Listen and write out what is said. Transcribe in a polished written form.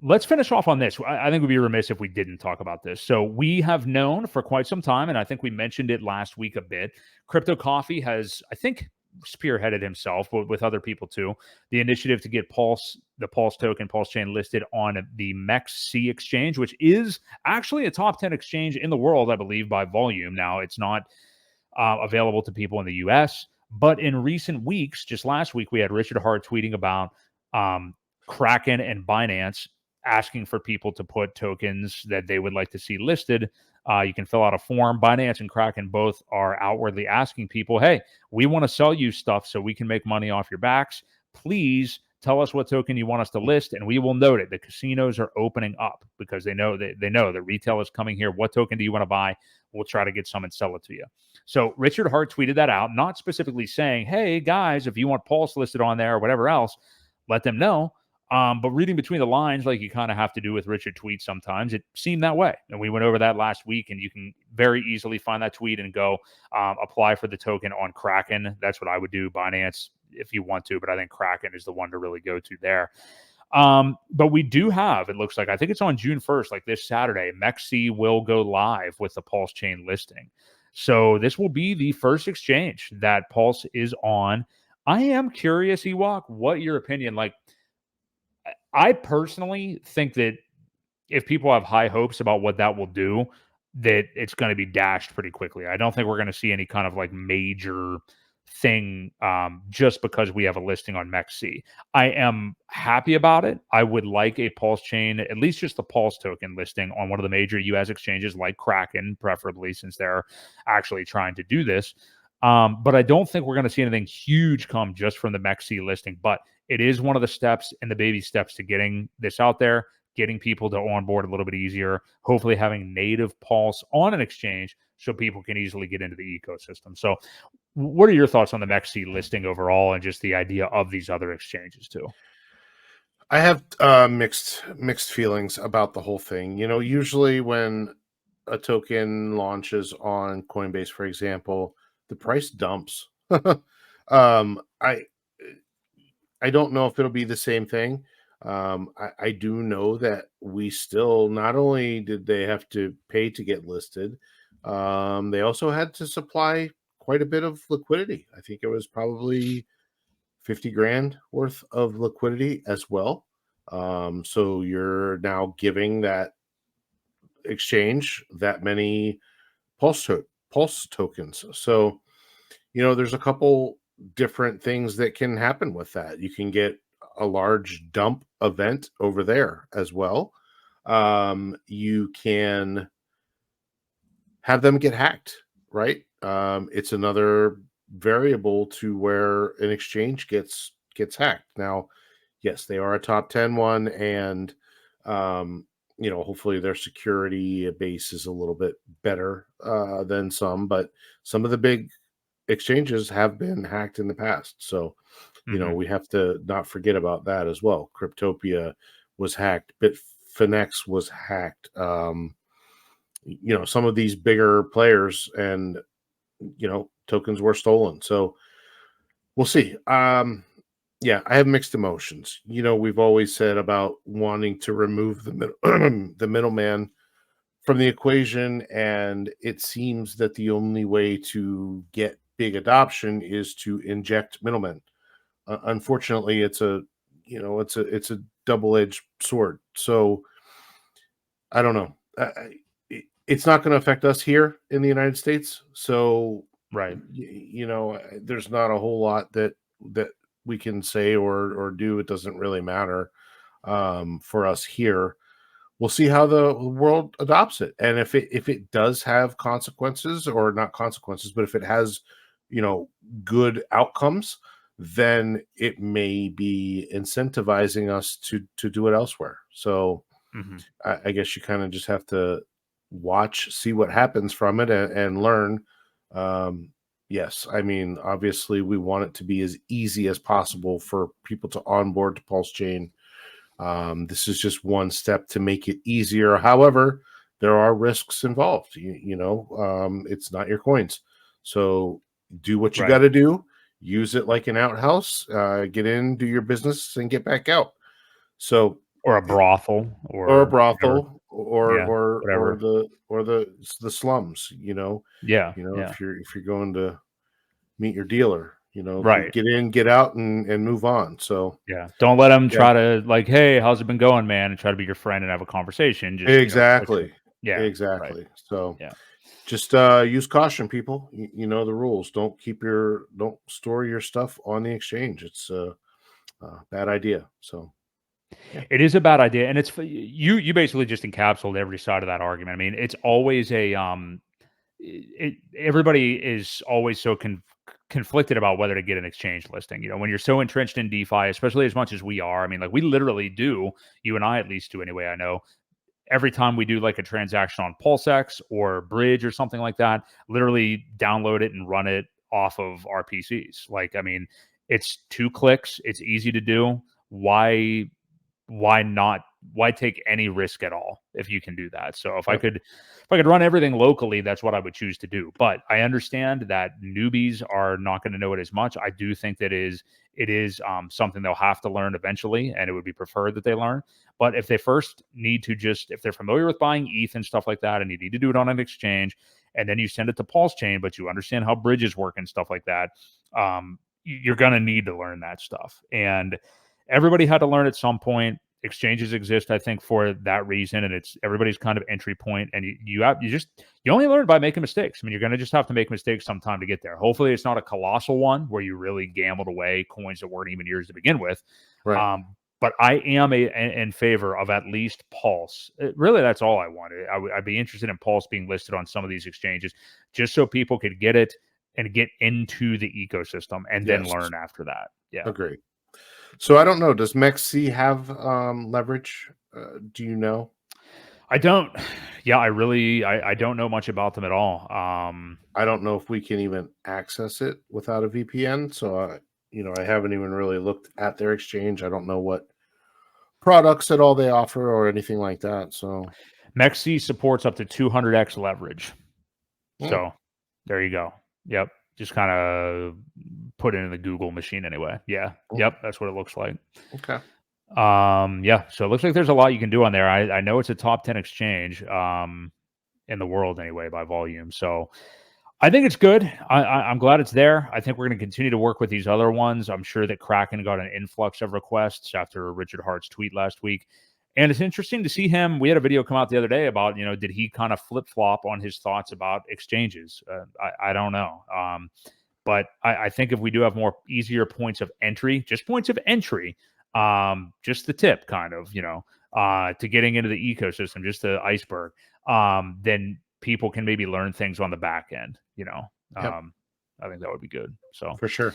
let's finish off on this. I think we'd be remiss if we didn't talk about this. So we have known for quite some time, and I think we mentioned it last week a bit. Crypto Coffee has, I think, spearheaded himself, but with other people too, the initiative to get the Pulse token, PulseChain listed on the MEXC exchange, which is actually a top 10 exchange in the world, I believe, by volume. Now, it's not available to people in the US, but in recent weeks, just last week, we had Richard Hart tweeting about Kraken and Binance asking for people to put tokens that they would like to see listed. You can fill out a form. Binance and Kraken both are outwardly asking people, hey, we want to sell you stuff so we can make money off your backs. Please tell us what token you want us to list, and we will note it. The casinos are opening up because they know that retail is coming here. What token do you want to buy? We'll try to get some and sell it to you. So Richard Hart tweeted that out, not specifically saying, hey, guys, if you want Pulse listed on there or whatever else, let them know. But reading between the lines, like you kind of have to do with Richard tweets sometimes, it seemed that way. And we went over that last week, and you can very easily find that tweet and go apply for the token on Kraken. That's what I would do. Binance, if you want to, but I think Kraken is the one to really go to there. But we do have, it looks like, I think it's on June 1st, like this Saturday, MEXC will go live with the PulseChain listing. So this will be the first exchange that Pulse is on. I am curious, Ewok, what your opinion, like, I personally think that if people have high hopes about what that will do, that it's going to be dashed pretty quickly. I don't think we're going to see any kind of like major thing just because we have a listing on MEXC. I am happy about it. I would like a PulseChain, at least just the Pulse token listing on one of the major US exchanges like Kraken, preferably, since they're actually trying to do this. But I don't think we're going to see anything huge come just from the MEXC listing. But it is one of the steps and the baby steps to getting this out there, getting people to onboard a little bit easier, hopefully having native Pulse on an exchange so people can easily get into the ecosystem. So what are your thoughts on the MEXC listing overall and just the idea of these other exchanges too? I have mixed feelings about the whole thing. You know, usually when a token launches on Coinbase, for example, the price dumps. I don't know if it'll be the same thing. I do know that we still, not only did they have to pay to get listed, they also had to supply quite a bit of liquidity. I think it was probably 50 grand worth of liquidity as well. So you're now giving that exchange that many Pulse tokens. So, you know, there's a couple different things that can happen with that. You can get a large dump event over there as well. You can have them get hacked, right? It's another variable to where an exchange gets hacked. Now, yes, they are a top 10 one, and you know, hopefully their security base is a little bit better than some, but some of the big exchanges have been hacked in the past. So, you know, we have to not forget about that as well. Cryptopia was hacked. Bitfinex was hacked. You know, some of these bigger players, and, you know, tokens were stolen. So we'll see. Yeah, I have mixed emotions. You know, we've always said about wanting to remove the middleman from the equation, and it seems that the only way to get big adoption is to inject middlemen. Unfortunately, it's a double-edged sword. So I don't know. It's not going to affect us here in the United States. So, right, you know, there's not a whole lot that we can say or do. It doesn't really matter for us here. We'll see how the world adopts it, and if it does have consequences, or not consequences, but if it has, you know, good outcomes, then it may be incentivizing us to do it elsewhere. So I guess you kind of just have to watch, see what happens from it, and learn. Yes, I mean, obviously we want it to be as easy as possible for people to onboard to PulseChain. This is just one step to make it easier. However, there are risks involved. You know, it's not your coins. So do what you got to do. Use it like an outhouse. Get in, do your business, and get back out. So or a brothel or a or whatever. brothel Yeah, whatever. or the slums, you know. Yeah, You know, yeah. if you're going to meet your dealer, you know, Right. get in, get out, and move on. So Yeah. Don't let them yeah, try to like, "Hey, how's it been going, man?" and try to be your friend and have a conversation. Just, push it. exactly, Yeah, right. exactly. So Yeah. just use caution, people. You know the rules. Don't store your stuff on the exchange. It's a bad idea. So yeah, It is a bad idea, and you basically just encapsulated every side of that argument. I mean, it's always everybody is always so conflicted about whether to get an exchange listing. When you're so entrenched in DeFi, especially as much as we are. I mean, like we literally do, you and I at least do anyway. I know every time we do like a transaction on PulseX or Bridge or something like that, literally download it and run it off of our PCs. Like, I mean, it's 2 clicks. It's easy to do. Why not, why take any risk at all if you can do that? So yep, if I could run everything locally, that's what I would choose to do. But I understand that newbies are not going to know it as much. I do think that it is something they'll have to learn eventually, and it would be preferred that they learn. But if they first need to if they're familiar with buying ETH and stuff like that, and you need to do it on an exchange, and then you send it to PulseChain, but you understand how bridges work and stuff like that, you're going to need to learn that stuff. And everybody had to learn at some point. Exchanges exist, I think, for that reason, and it's everybody's kind of entry point. And you only learn by making mistakes. I mean, you're going to just have to make mistakes sometime to get there. Hopefully, it's not a colossal one where you really gambled away coins that weren't even yours to begin with. right. But I am in favor of at least Pulse. Really, that's all I wanted. I'd be interested in Pulse being listed on some of these exchanges, just so people could get it and get into the ecosystem, and then Yes, learn after that. Yeah. agree. So I don't know. Does MEXC have leverage? Do you know? I don't. Yeah, I don't know much about them at all. I don't know if we can even access it without a VPN. So I haven't even really looked at their exchange. I don't know what products at all they offer or anything like that. So Mexi supports up to 200x leverage. hmm, So there you go. Yep. Just kind of put it in the Google machine anyway. Yeah. hmm, Yep. That's what it looks like. okay, Yeah. So it looks like there's a lot you can do on there. I know it's a top 10 exchange in the world anyway by volume. So I think it's good. I'm glad it's there. I think we're going to continue to work with these other ones. I'm sure that Kraken got an influx of requests after Richard Hart's tweet last week. And it's interesting to see him. We had a video come out the other day about, did he kind of flip flop on his thoughts about exchanges? I don't know. But I think if we do have more easier points of entry, just points of entry, just the tip kind of, to getting into the ecosystem, just the iceberg, then people can maybe learn things on the back end, yep, I think that would be good. So for sure.